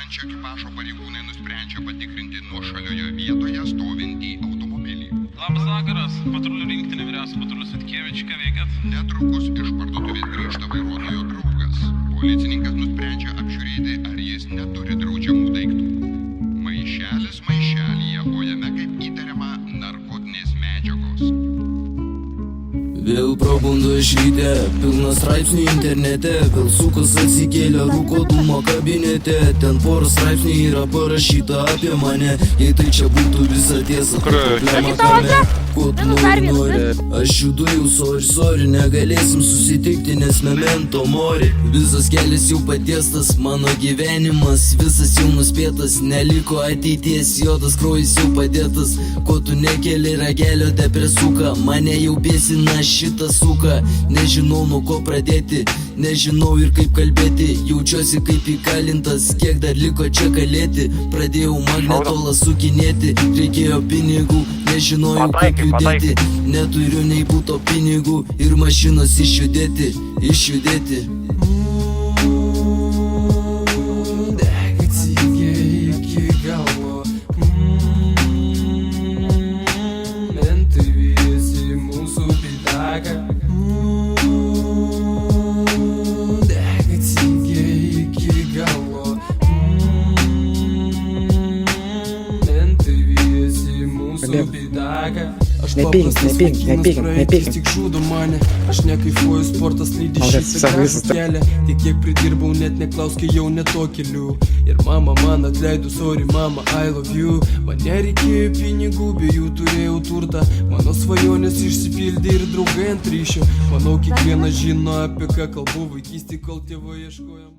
Šančio ekipažo pareigūnai nusprendžia patikrinti nuošalioje vietoje stovintį automobilį. Labas vakaras, patrulių rinktinė vyriausias patrulius Vitkevič, ką veikiat? Netrukus iš parduotuvės grįžta vairuotojo draugas. Policininkas nusprendžia apžiūrėti, ar jis neturi draudžiamų daiktų. Maišelis maišelyje, o jame kaip įtariama narkotinės medžiagos. Vėl prabundu iš ryte, pilnas straipsnių internete, vėl sukos atsikėlė rūko dūmo kabinete. Ten porą straipsnių yra parašyta apie mane, jei tai čia būtų visa tiesa, problema kame, ko tu nori. Aš judu jau sorry, negalėsim susitikti, nes memento mori. Visas kelias jau patiestas, mano gyvenimas visas jau nuspėtas, neliko ateities, juodas kraujas jau padėtas. Ko tu nekeli ragelio depresuką, mane jau bėsina šitą suką. Nežinau nuo ko pradėti, nežinau ir kaip kalbėti, jaučiuosi kaip įkalintas, kiek dar liko čia kalėti. Pradėjau magnetolą sukinėti, reikėjo pinigų, nežinojau kaip judėti. Neturiu nei būto pinigų ir mašinos išjudėti. Dega cigė iki galo, mentai viesi mūsų pidaką. Dega cigė iki galo, mentai viesi mūsų pidaką. Nepyk. Tik žudo mane, aš nekaifuoju, sportas lydi šitą gražų kelią. Tik kiek pridirbau, net neklausk, kai jau ne to keliu. Ir mama man atleido, sorry mama, I love you. Man nereikėjo pinigų, be jų turėjau turtą. Mano svajonės išsipildė ir draugai ant ryšio. Manau, kiekvienas žino, apie ką kalbu, vaikystė, kol tėvai ieškojo.